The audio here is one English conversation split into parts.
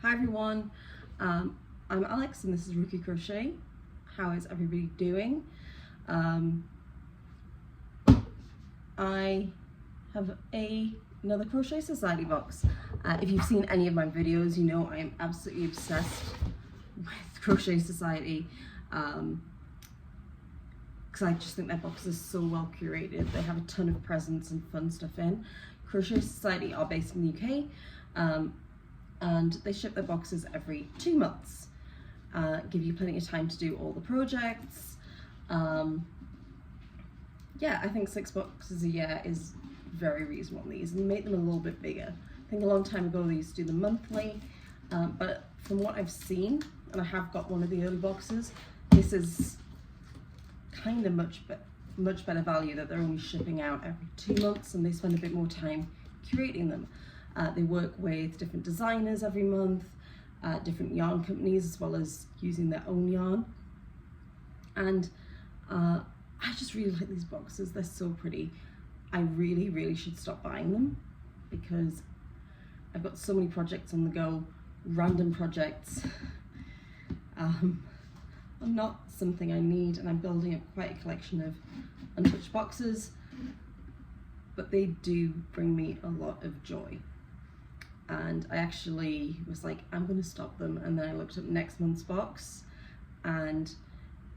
Hi everyone, I'm Alex and this is Rookie Crochet. How is everybody doing? I have another Crochet Society box. If you've seen any of my videos, you know I am absolutely obsessed with Crochet Society because I just think their boxes are so well curated. They have a ton of presents and fun stuff in. Crochet Society are based in the UK. And they ship their boxes every 2 months, give you plenty of time to do all the projects. Yeah, I think 6 boxes a year is very reasonable on these, and they make them a little bit bigger. I think a long time ago they used to do them monthly, but from what I've seen, and I have got one of the early boxes, this is kind of much better value that they're only shipping out every 2 months, and they spend a bit more time curating them. They work with different designers every month, different yarn companies, as well as using their own yarn. And I just really like these boxes. They're so pretty. I really should stop buying them because I've got so many projects on the go, random projects. Not something I need, and I'm building up quite a collection of untouched boxes, but they do bring me a lot of joy. And I actually was like, I'm going to stop them, and then I looked up next month's box, and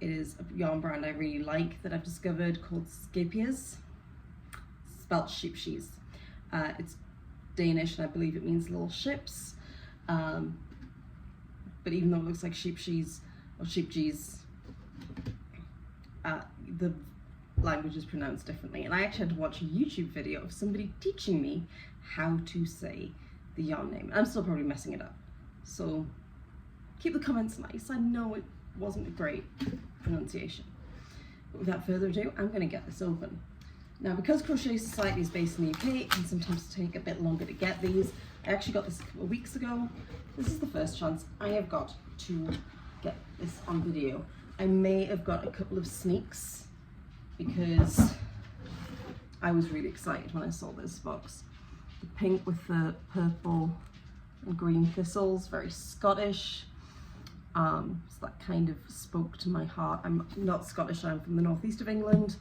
it is a yarn brand I really like that I've discovered called Skapias, spelt sheepshees. It's Danish, and I believe it means little ships, but even though it looks like sheepshees or sheepjees, the language is pronounced differently. And I actually had to watch a YouTube video of somebody teaching me how to say the yarn name. I'm still probably messing it up, so keep the comments nice. I know it wasn't a great pronunciation, but without further ado, I'm going to get this open. Now, because Crochet Society is based in the UK, it can sometimes take a bit longer to get these. I actually got this a couple of weeks ago. This is the first chance I have got to get this on video. I may have got a couple of sneaks because I was really excited when I saw this box. The pink with the purple and green thistles, very Scottish. So that kind of spoke to my heart. I'm not Scottish, I'm from the northeast of England,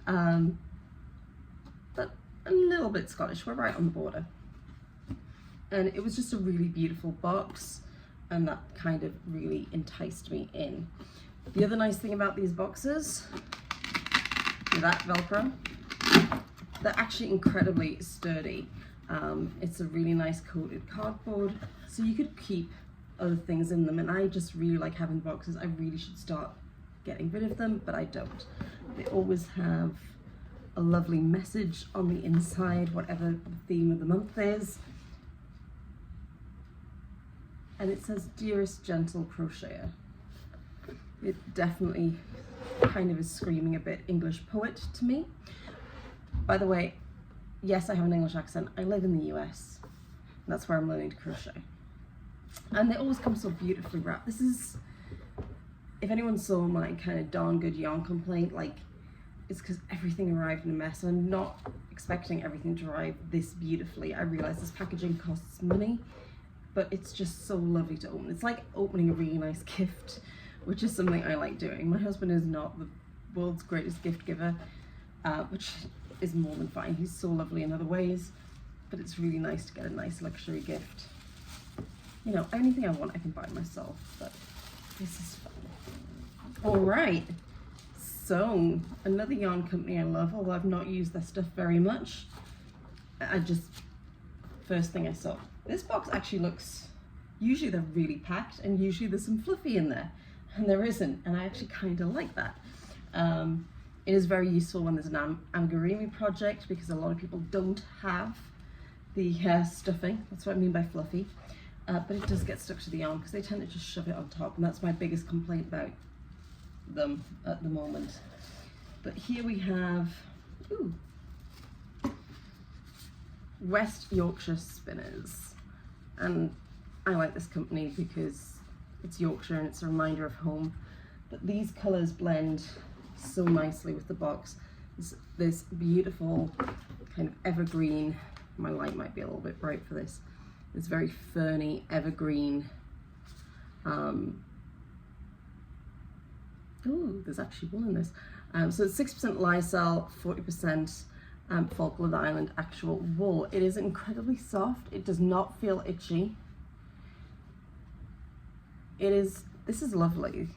but a little bit Scottish. We're right on the border. And it was just a really beautiful box, and that kind of really enticed me in. The other nice thing about these boxes, that Velcro, they're actually incredibly sturdy. It's a really nice coated cardboard, so you could keep other things in them, and I just really like having boxes. I really should start getting rid of them, but I don't. They always have a lovely message on the inside, whatever the theme of the month is. And it says, "Dearest gentle crocheter." It definitely kind of is screaming a bit English poet to me. By the way, yes, I have an English accent. I live in the US, and that's where I'm learning to crochet. And they always come so beautifully wrapped. This is, if anyone saw my kind of darn good yarn complaint, like, it's because everything arrived in a mess. I'm not expecting everything to arrive this beautifully. I realize this packaging costs money, but it's just so lovely to open. It's like opening a really nice gift, which is something I like doing. My husband is not the world's greatest gift giver, which is more than fine. He's so lovely in other ways, but it's really nice to get a nice luxury gift. You know, anything I want I can buy myself, but this is fun. All right, so another yarn company I love, although I've not used their stuff very much. First thing I saw, this box actually looks, usually they're really packed and usually there's some fluffy in there, and there isn't, and I actually kind of like that. It is very useful when there's an amigurumi project because a lot of people don't have the stuffing. That's what I mean by fluffy. But it does get stuck to the yarn because they tend to just shove it on top, and that's my biggest complaint about them at the moment. But here we have West Yorkshire Spinners, and I like this company because it's Yorkshire and it's a reminder of home. But these colours blend so nicely with the box. This beautiful kind of evergreen, my light might be a little bit bright for this, very ferny evergreen Oh, there's actually wool in this. So it's 6% Lysol, 40% Falkland Island actual wool. It is incredibly soft. It does not feel itchy. This is lovely.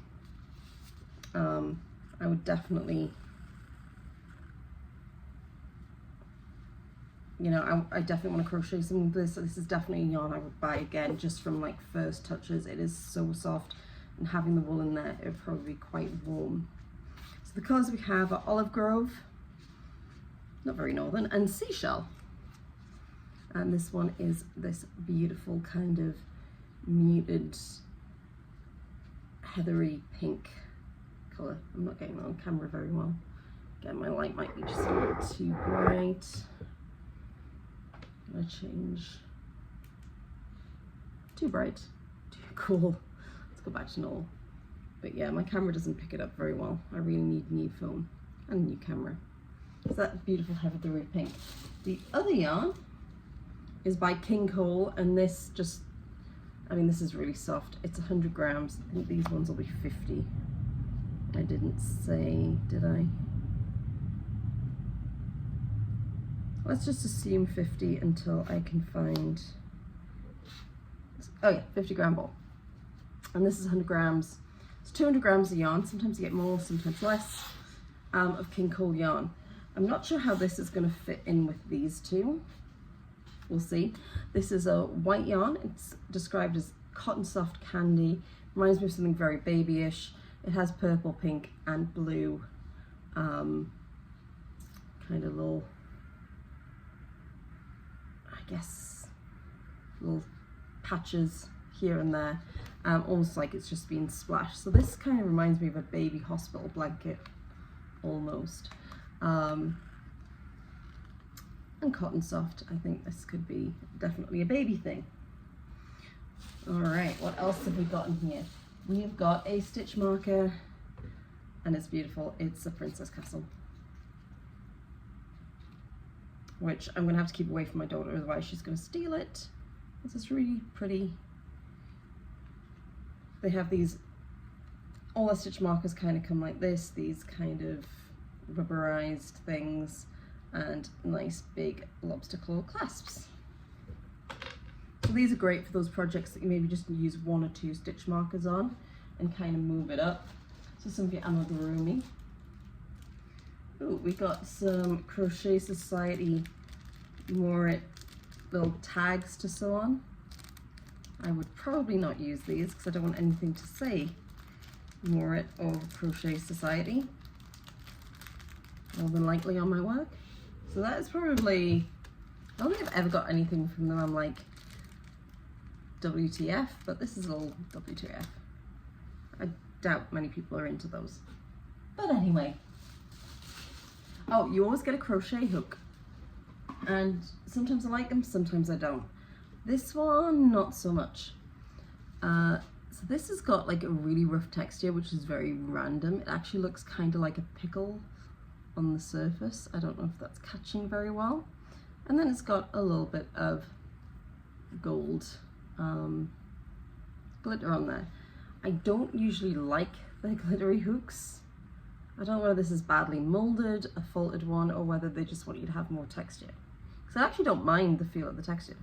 I would definitely, you know, I definitely want to crochet some of this. So this is definitely a yarn I would buy again, just from like first touches. It is so soft, and having the wool in there, it would probably be quite warm. So the colours we have are Olive Grove, not very northern, and Seashell. And this one is this beautiful kind of muted heathery pink colour. I'm not getting that on camera very well. Again, my light might be just a little too bright. I'm gonna change. Too bright, too cool. Let's go back to normal. But yeah, my camera doesn't pick it up very well. I really need new phone and a new camera. It's that beautiful heathery pink. The other yarn is by King Cole, and this just, I mean, this is really soft. It's 100 grams. I think these ones will be 50. I didn't say, did I? Let's just assume 50 until I can find, oh yeah, 50 gram ball. And this is 100 grams. It's 200 grams of yarn. Sometimes you get more, sometimes less, of King Cole yarn. I'm not sure how this is going to fit in with these two. We'll see. This is a white yarn. It's described as cotton soft candy. Reminds me of something very babyish. It has purple, pink, and blue kind of little, I guess, little patches here and there, almost like it's just been splashed. So this kind of reminds me of a baby hospital blanket, almost. And cotton soft. I think this could be definitely a baby thing. All right, what else have we got in here? We've got a stitch marker, and it's beautiful. It's a Princess Castle, which I'm gonna have to keep away from my daughter, otherwise she's gonna steal it. This is really pretty. They have these, all the stitch markers kind of come like this, these kind of rubberized things, and nice big lobster claw clasps. So these are great for those projects that you maybe just use 1 or 2 stitch markers on and kind of move it up. So some of your amigurumi. Oh, we got some Crochet Society Moorit little tags to sew on. I would probably not use these because I don't want anything to say Moorit or Crochet Society, more than likely on my work. So that is probably, I don't think I've ever got anything from them I'm like, WTF, but this is all WTF. I doubt many people are into those. But anyway. Oh, you always get a crochet hook. And sometimes I like them, sometimes I don't. This one, not so much. So this has got like a really rough texture, which is very random. It actually looks kind of like a pickle on the surface. I don't know if that's catching very well. And then it's got a little bit of gold glitter on there. I don't usually like the glittery hooks. I don't know whether this is badly molded, a faulted one, or whether they just want you to have more texture. Because I actually don't mind the feel of the texture.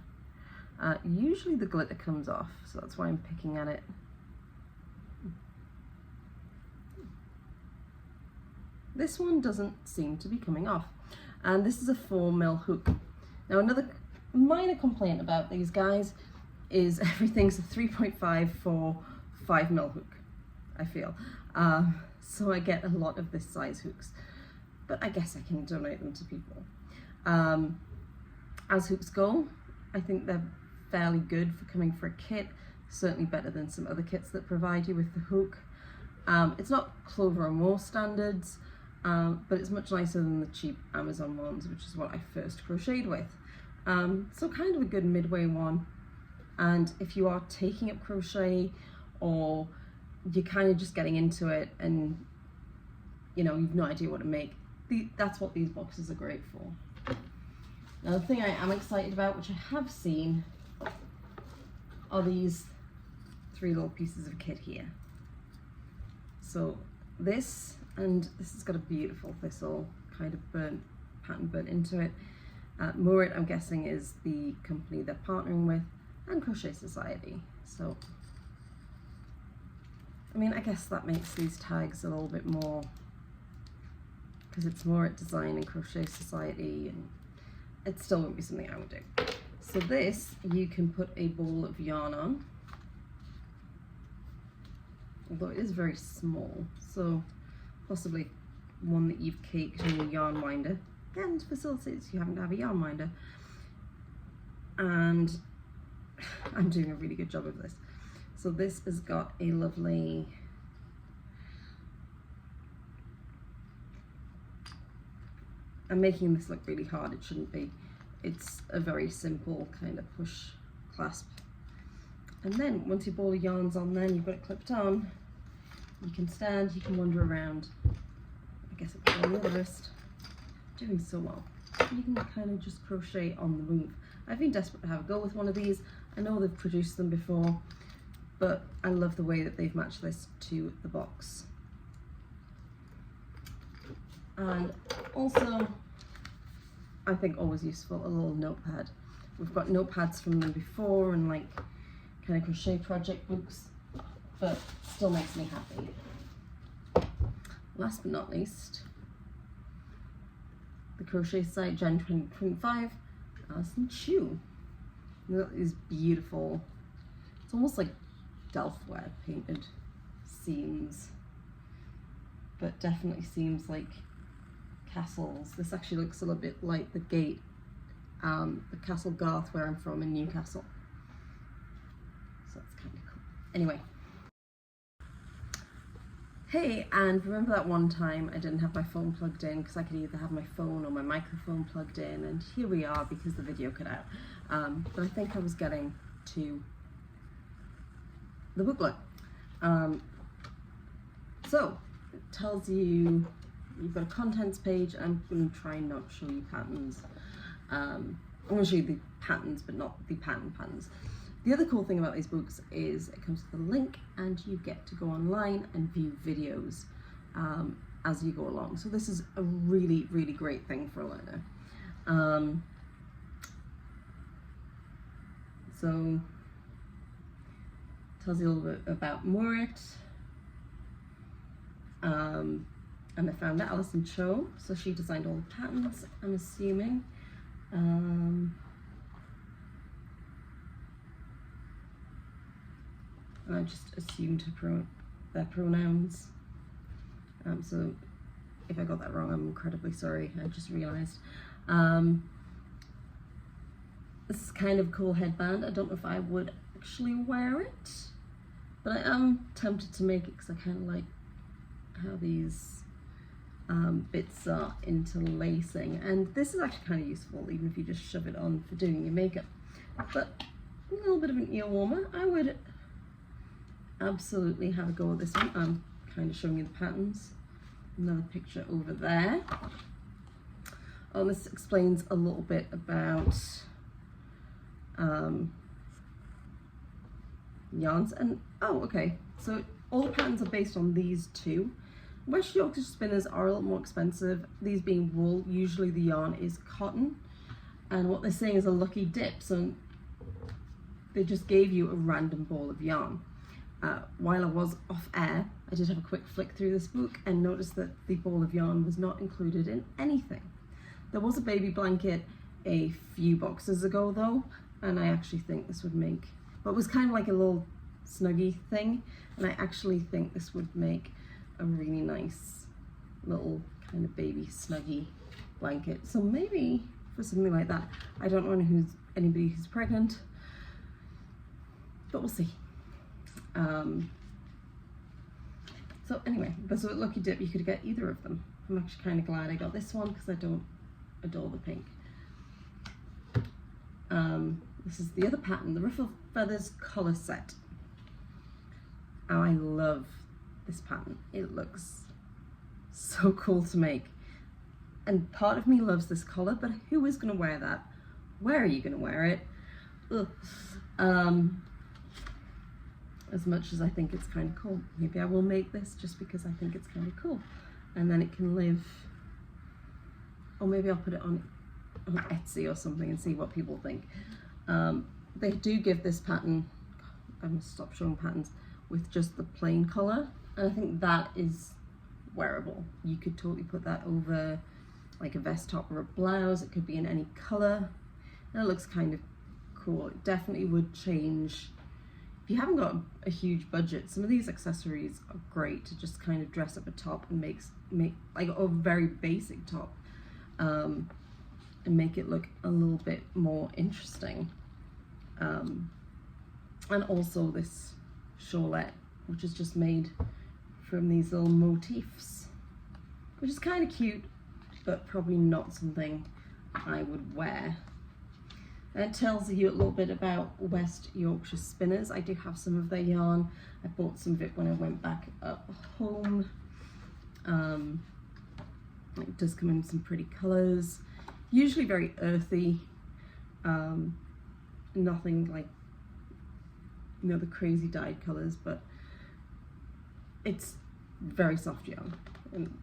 Usually the glitter comes off, so that's why I'm picking at it. This one doesn't seem to be coming off. And this is a 4mm hook. Now another minor complaint about these guys is everything's a 3.5 for 5mm hook, I feel. So I get a lot of this size hooks, but I guess I can donate them to people. As hooks go, I think they're fairly good for coming for a kit, certainly better than some other kits that provide you with the hook. It's not Clover or More standards, but it's much nicer than the cheap Amazon ones, which is what I first crocheted with. So kind of a good midway one. And if you are taking up crochet, or you're kind of just getting into it and you know, you've no idea what to make, that's what these boxes are great for. Now the thing I am excited about, which I have seen, are these 3 little pieces of kit here. So this, and this has got a beautiful thistle kind of pattern burnt into it. Moorit, I'm guessing, is the company they're partnering with, and Crochet Society. So, I mean, I guess that makes these tags a little bit more, because it's Moorit design and Crochet Society, and it still won't be something I would do. So this, you can put a ball of yarn on, although it is very small, so possibly one that you've caked in your yarn winder. Again, it facilitates you having to have a yarn winder. And I'm doing a really good job of this. So this has got a lovely, I'm making this look really hard, it shouldn't be. It's a very simple kind of push clasp. And then once your ball of yarn's on, then you've got it clipped on, you can stand, you can wander around. I guess I put on the other wrist. Doing so well. You can kind of just crochet on the move. I've been desperate to have a go with one of these. I know they've produced them before, but I love the way that they've matched this to the box. And also, I think always useful, a little notepad. We've got notepads from them before and like kind of crochet project books, but still makes me happy. Last but not least, the Crochet Society Gen 2025 Alison Chu. That is beautiful. It's almost like Delftware painted seams, but definitely seems like castles. This actually looks a little bit like the gate, the Castle Garth where I'm from in Newcastle. So that's kind of cool. Anyway. Hey, and remember that one time I didn't have my phone plugged in because I could either have my phone or my microphone plugged in, and here we are because the video cut out. But I think I was getting to the booklet. So it tells you you've got a contents page. I'm going to try and not show you patterns. I'm going to show you the patterns, but not the patterns. The other cool thing about these books is it comes with a link and you get to go online and view videos as you go along. So this is a really, really great thing for a learner. So it tells you a little bit about Moorit. And I found that Alison Cho, so she designed all the patterns, I'm assuming. I just assumed their pronouns. So if I got that wrong, I'm incredibly sorry. I just realised. This is kind of a cool headband. I don't know if I would actually wear it, but I am tempted to make it because I kind of like how these bits are interlacing. And this is actually kind of useful, even if you just shove it on for doing your makeup. But a little bit of an ear warmer. I would absolutely have a go at this one. I'm kind of showing you the patterns. Another picture over there. Oh, this explains a little bit about yarns. And oh, okay, so all the patterns are based on these two. West Yorkshire spinners are a little more expensive, these being wool. Usually the yarn is cotton, and what they're saying is a lucky dip, so they just gave you a random ball of yarn. While I was off air, I did have a quick flick through this book and noticed that the ball of yarn was not included in anything. There was a baby blanket a few boxes ago though, and I actually think this would make, but it was kind of like a little snuggie thing, and I actually think this would make a really nice little kind of baby snuggie blanket. So maybe for something like that. I don't know anybody who's pregnant, but we'll see. So anyway, so at Lucky Dip you could get either of them. I'm actually kind of glad I got this one because I don't adore the pink. This is the other pattern, the Ruffle Feathers collar set. Oh, I love this pattern. It looks so cool to make. And part of me loves this collar, but who is going to wear that? Where are you going to wear it? Ugh. as much as I think it's kind of cool. Maybe I will make this just because I think it's kind of cool, and then it can live, or maybe I'll put it on Etsy or something and see what people think. They do give this pattern, I must stop showing patterns, with just the plain collar, and I think that is wearable. You could totally put that over like a vest top or a blouse. It could be in any color, and it looks kind of cool. It definitely would change. If you haven't got a huge budget, some of these accessories are great to just kind of dress up a top and make like a very basic top, and make it look a little bit more interesting. And also this shawlette, which is just made from these little motifs, which is kind of cute, but probably not something I would wear. And it tells you a little bit about West Yorkshire Spinners. I do have some of their yarn. I bought some of it when I went back up home. It does come in some pretty colours, usually very earthy, nothing like, you know, the crazy dyed colours, but it's very soft yarn and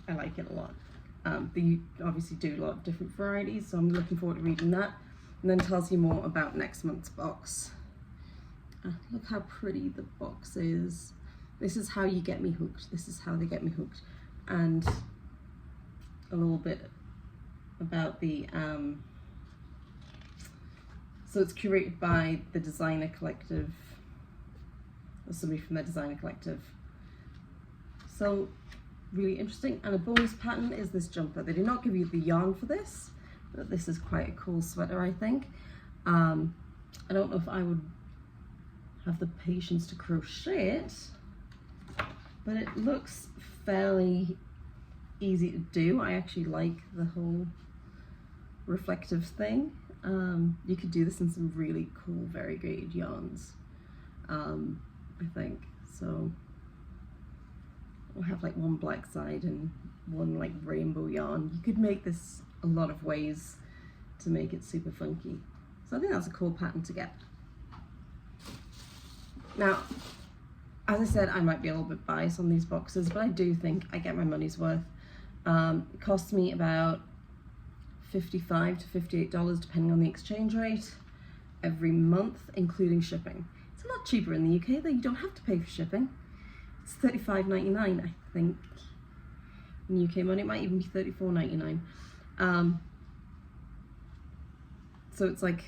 I like it a lot. They obviously do a lot of different varieties, so I'm looking forward to reading that. And then tells you more about next month's box. Look how pretty the box is. This is how you get me hooked. This is how they get me hooked. And a little bit about the so it's curated by the designer collective, or somebody from the designer collective. So really interesting. And a bonus pattern is this jumper. They did not give you the yarn for this, but this is quite a cool sweater, I think. I don't know if I would have the patience to crochet it, but it looks fairly easy to do. I actually like the whole reflective thing. You could do this in some really cool variegated yarns, I think. So we'll have like one black side and one like rainbow yarn. You could make this a lot of ways to make it super funky. So I think that's a cool pattern to get. Now, as I said, I might be a little bit biased on these boxes, but I do think I get my money's worth. It costs me about $55 to $58 depending on the exchange rate every month, including shipping. It's a lot cheaper in the UK though. You don't have to pay for shipping. It's $35.99, I think. In UK money, it might even be $34.99. So it's like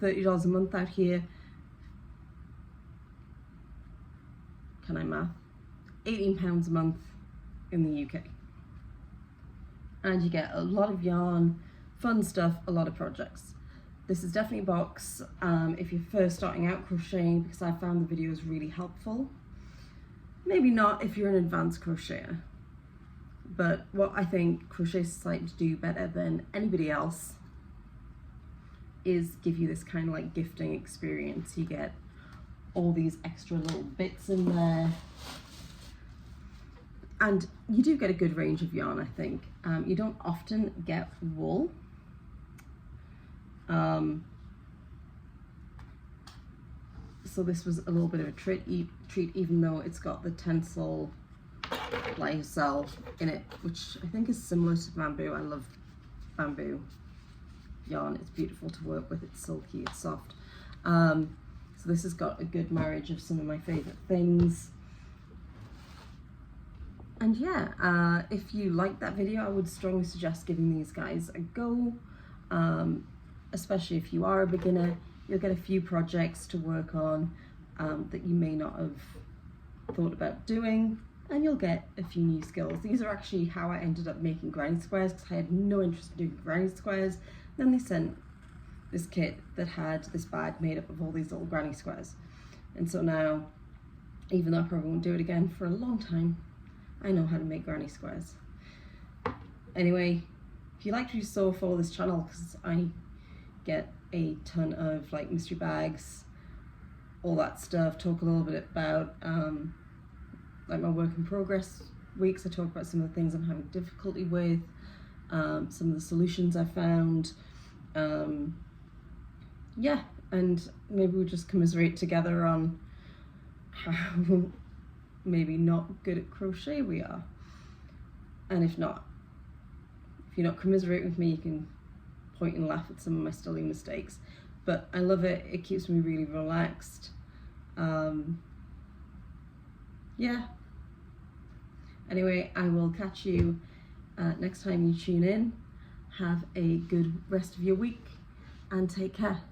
$30 a month out here. Can I math? £18 a month in the UK. And you get a lot of yarn, fun stuff, a lot of projects. This is definitely a box if you're first starting out crocheting, because I found the videos really helpful. Maybe not if you're an advanced crocheter, but what I think Crochet Society do better than anybody else is give you this kind of like gifting experience. You get all these extra little bits in there, and you do get a good range of yarn, I think. You don't often get wool. So this was a little bit of a treat, even though it's got the Tencel lyocell in it, which I think is similar to bamboo. I love bamboo yarn. It's beautiful to work with. It's silky, it's soft. So this has got a good marriage of some of my favorite things. And yeah, if you liked that video, I would strongly suggest giving these guys a go, especially if you are a beginner. You'll get a few projects to work on that you may not have thought about doing, and you'll get a few new skills. These are actually how I ended up making granny squares, because I had no interest in doing granny squares. Then they sent this kit that had this bag made up of all these little granny squares. And so now, even though I probably won't do it again for a long time, I know how to make granny squares. Anyway, if you like what you saw, follow this channel, because I get a ton of like mystery bags, all that stuff. Talk a little bit about like my work in progress weeks. I talk about some of the things I'm having difficulty with, some of the solutions I found. Yeah, and maybe we'll just commiserate together on how maybe not good at crochet we are. And if you're not commiserating with me, you can point and laugh at some of my silly mistakes. But I love it. It keeps me really relaxed. Yeah. Anyway, I will catch you next time you tune in. Have a good rest of your week and take care.